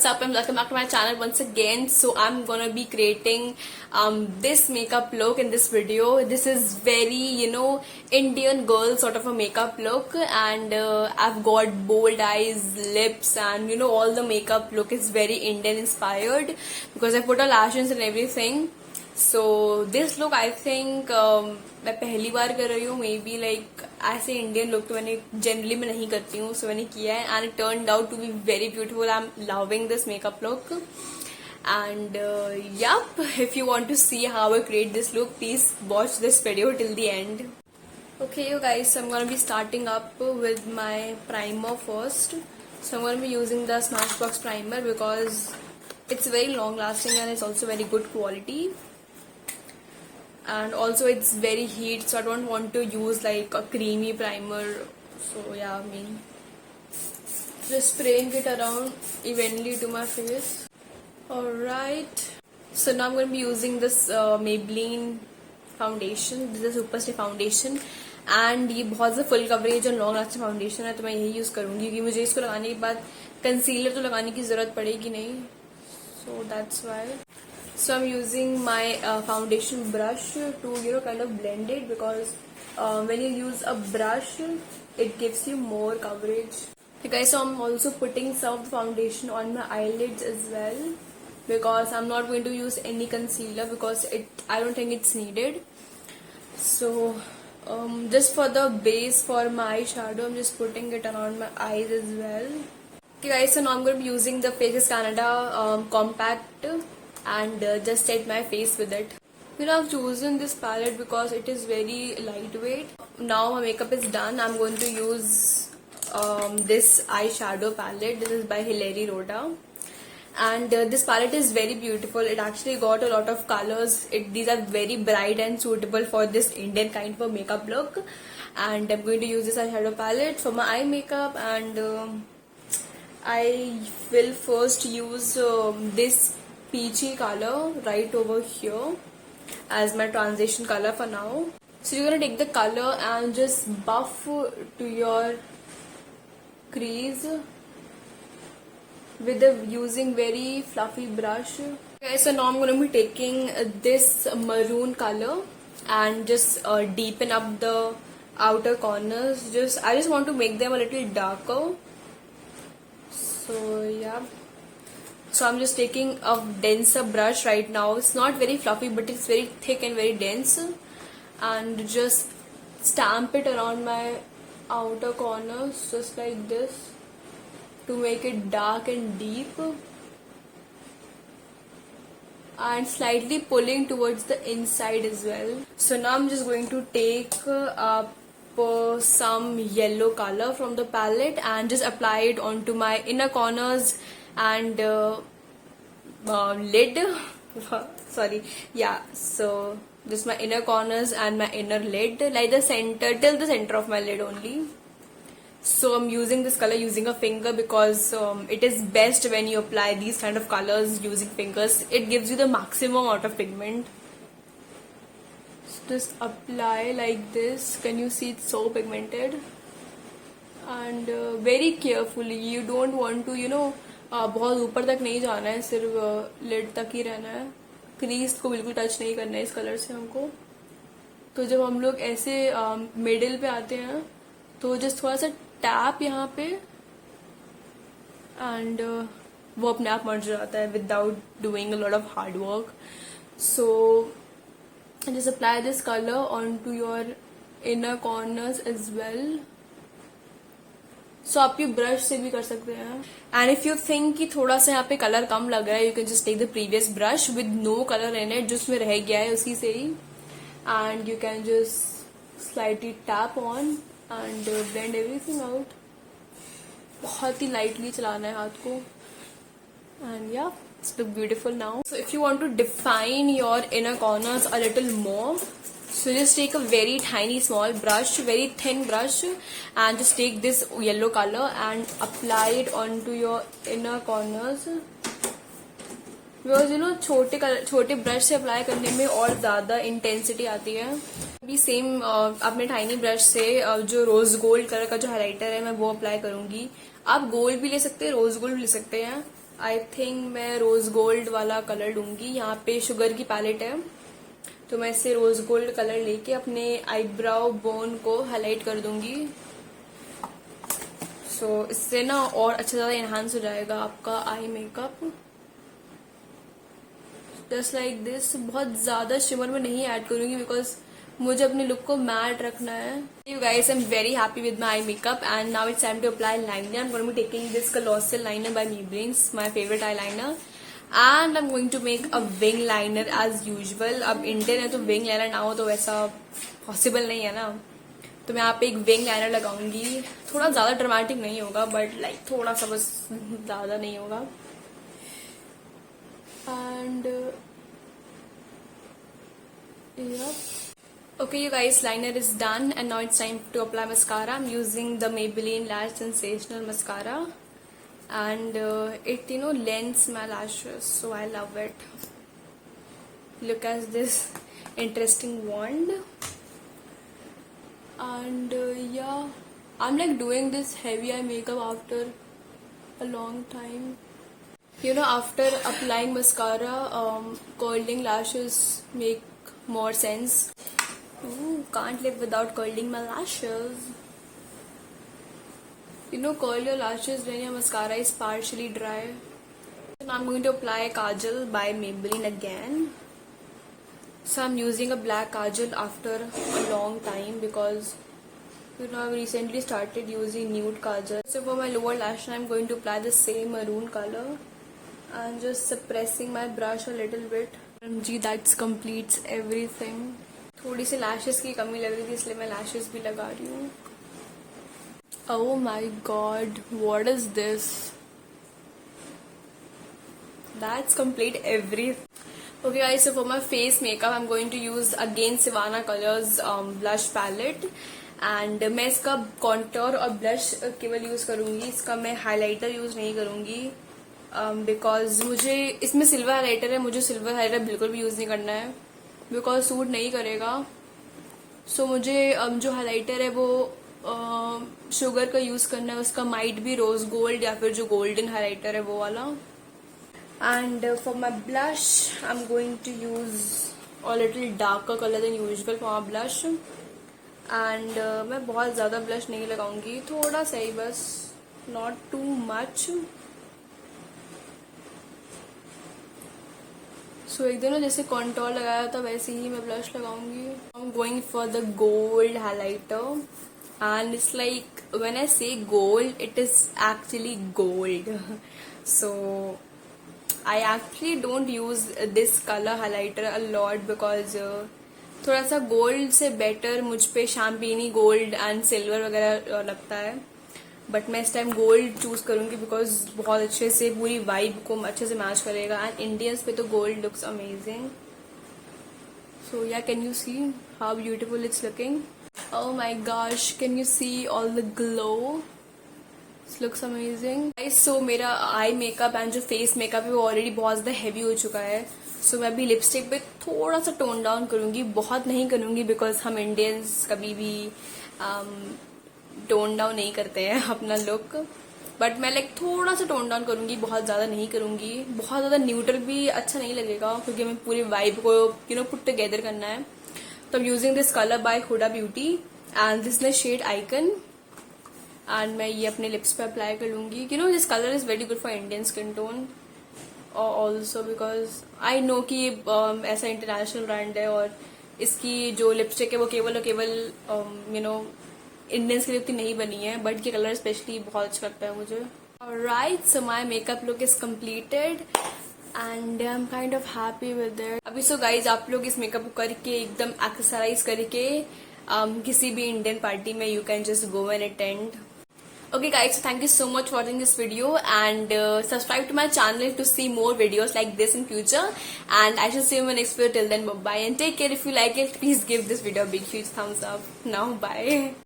up and welcome back to my channel once again. So I'm gonna be creating this makeup look in this video. This is very Indian girl sort of a makeup look, and I've got bold eyes, lips, and all the makeup look is very Indian inspired because I put a lashes and everything. So this look I think मैं पहली बार कर रही हूँ, may be like ऐसे Indian look तो मैंने generally मैं नहीं करती हूँ, सो मैंने किया है and it turned out to be very beautiful. I am loving this makeup look and yup, if you want to see how I create this look, please watch this video till the end. Okay you guys, so I'm gonna be starting up with my primer first. So I'm gonna be using the Smashbox primer because it's very long lasting and it's also very good quality, and also it's very heat, so I don't want to use like a creamy primer. So yeah, I mean just spraying it around evenly to my face. Alright, so now I'm going to be using this Maybelline foundation. This is Super Stay foundation and ये बहुत ज़्यादा full coverage और long lasting foundation है, तो मैं यही use करूँगी क्योंकि मुझे इसको लगाने के बाद कंसीलर तो लगाने की ज़रूरत पड़ेगी नहीं. So that's why. So I'm using my foundation brush to kind of blend it, because when you use a brush it gives you more coverage. Okay guys, so I'm also putting some foundation on my eyelids as well, because I'm not going to use any concealer because I don't think it's needed. So just for the base for my eyeshadow, I'm just putting it around my eyes as well. Okay guys, so now I'm going to be using the Faces Canada compact and just set my face with it. I've chosen this palette because it is very lightweight. Now my makeup is done. I'm going to use this eyeshadow palette. This is by Hilary Rhoda, and this palette is very beautiful. It actually got a lot of colors. These are very bright and suitable for this Indian kind of a makeup look, and I'm going to use this eyeshadow palette for my eye makeup. And I will first use this peachy color right over here as my transition color for now. So you're gonna take the color and just buff to your crease with using very fluffy brush. Okay, so now I'm gonna be taking this maroon color and just deepen up the outer corners. I just want to make them a little darker. So yeah, so I'm just taking a denser brush right now. It's not very fluffy, but it's very thick and very dense, and just stamp it around my outer corners just like this to make it dark and deep, and slightly pulling towards the inside as well. So now I'm just going to take up some yellow color from the palette and just apply it onto my inner corners and lid. Sorry, yeah, so just my inner corners and my inner lid, like the center, till the center of my lid only. So I'm using this color using a finger because it is best when you apply these kind of colors using fingers. It gives you the maximum amount of pigment. So just apply like this. Can you see it's so pigmented? And very carefully. You don't want to बहुत ऊपर तक नहीं जाना है, सिर्फ lid तक ही रहना है. क्रीज को बिल्कुल टच नहीं करना है इस कलर से हमको. तो जब हम लोग ऐसे मिडिल पे आते हैं तो जस्ट थोड़ा सा टैप यहाँ पे, एंड वो अपने आप मर्ज जाता है without doing a lot of hard work. So just apply this colour on to your inner corners as well. So आप ये ब्रश से भी कर सकते हैं. एंड इफ यू थिंक कि थोड़ा सा यहाँ पे कलर कम लग रहा है, you can just take the previous brush with no colour in it, जो उसमें रह गया है उसी से ही, and you can just slightly tap on and blend everything out. बहुत ही lightly चलाना है हाथ को, and yeah, it's look beautiful now. So if you want to define your inner corners a little more, so just take a very tiny small brush, very thin brush, and just take this yellow color and apply it onto your inner corners. Because छोटे brush से apply करने में और ज़्यादा intensity आती है. अभी same अपने टाइनी ब्रश से जो रोज गोल्ड कलर का जो हाइलाइटर है मैं वो अप्लाई करूंगी. आप गोल्ड भी ले सकते हैं, रोज गोल्ड भी ले सकते हैं. आई थिंक मैं रोज गोल्ड वाला कलर लूंगी। यहाँ पे शुगर की पैलेट है, तो मैं इससे रोज गोल्ड कलर लेके अपने आईब्राउ बोन को हाईलाइट कर दूंगी। सो इससे ना और अच्छा ज़्यादा एनहांस हो जाएगा आपका eye makeup. Just like this. बहुत ज़्यादा शिमर में नहीं ऐड करूंगी बिकॉज मुझे अपने लुक को मैट रखना है। You guys, I'm very happy with my eye makeup and now it's time to apply liner. I'm going to be taking this Colossal liner by Maybelline, my favorite eyeliner, and I'm going to make a wing liner as usual. अब Indian है तो wing liner ना हो तो वैसा possible नहीं है ना, तो मैं यहाँ पे एक विंग लाइनर लगाऊंगी। थोड़ा ज्यादा ड्रामेटिक नहीं होगा बट लाइक थोड़ा सा बस, ज्यादा नहीं होगा। And okay you guys, liner is done and now it's time to apply mascara. I'm using the Maybelline Lash Sensational mascara and it lengthens my lashes, so I love it. Look at this interesting wand. And yeah, I'm like doing this heavy eye makeup after a long time. After applying mascara, curling lashes make more sense. Ooh, can't live without curling my lashes. Curl your lashes when your mascara is partially dry. And I'm going to apply kajal by Maybelline again. So I'm using a black kajal after a long time because I've recently started using nude kajal. So for my lower lash line, I'm going to apply the same maroon color and just suppressing my brush a little bit. OMG, that completes everything. थोड़ी सी lashes की कमी लग रही थी इसलिए मैं lashes भी लगा रही हूँ। Oh my god, what is this? That's complete everything. Okay guys, so for my face makeup I'm going to use again Sivana Colors blush palette and मैं इसका contour और blush केवल यूज करूंगी, इसका मैं हाइलाइटर यूज नहीं करूंगी because मुझे इसमें सिल्वर हाइलाइटर है, मुझे सिल्वर हाइलाइटर बिल्कुल भी यूज नहीं करना है बिकॉज सूट नहीं करेगा। सो मुझे जो हाइलाइटर है वो शुगर का यूज करना है, उसका माइट भी रोज गोल्ड या फिर जो गोल्डन हाइलाइटर है वो वाला। And for my blush I am going to use a little darker colour than usual for my blush. And मैं बहुत ज्यादा ब्लश नहीं लगाऊंगी, थोड़ा सा ही बस, नॉट टू मच। सो एक दिन जैसे कॉन्टोर लगाया था वैसे ही मैं ब्लश लगाऊंगी। I am going for the gold highlighter and it's like when I say gold it is actually gold. So I actually don't use this colour highlighter a lot because थोड़ा सा gold से better मुझ पे शैम्पेनी gold and silver वगैरह लगता है, but मैं इस टाइम गोल्ड चूज करूंगी बिकॉज बहुत अच्छे से पूरी वाइब को अच्छे से मैच करेगा एंड इंडियंस पे तो gold looks amazing. So ya can you see how beautiful it's looking? Oh my gosh, can you see all the glow? It's looks amazing. So मेरा आई मेकअप एंड जो face makeup है वो already बहुत ज्यादा heavy हो चुका है। सो मैं अभी लिपस्टिक पे थोड़ा सा टोन डाउन करूंगी, बहुत नहीं करूंगी बिकॉज हम इंडियंस कभी भी टोन डाउन नहीं करते हैं अपना लुक, बट मैं लाइक थोड़ा सा टोन डाउन करूंगी, बहुत ज्यादा नहीं करूंगी। बहुत ज्यादा न्यूट्रल भी अच्छा नहीं लगेगा क्योंकि हमें पूरी वाइब को पुट टुगेदर करना है। तो using this colour by Huda Beauty and this is shade icon and मैं ये अपने लिप्स पे अप्लाई कर लूंगी। This colour is very good for Indian skin tone also because I know कि ये ऐसा इंटरनेशनल ब्रांड है और इसकी जो लिपस्टिक है वो केवल इंडियंस के लिए उतनी नहीं बनी है, बट ये कलर स्पेशली बहुत अच्छा लगता है मुझे। Alright, so my makeup look is completed and I am kind of happy with it. अभी सो गाइज आप लोग इस मेकअप को करके एकदम एक्सेसराइज करके किसी भी इंडियन पार्टी में you can just go and attend. Okay guys, so thank you so much for watching this video and subscribe to my channel to see more videos like this in future, and I shall see you in my next video. Till then, bye bye and take care. If you like it, please give this video a big huge thumbs up. Now bye.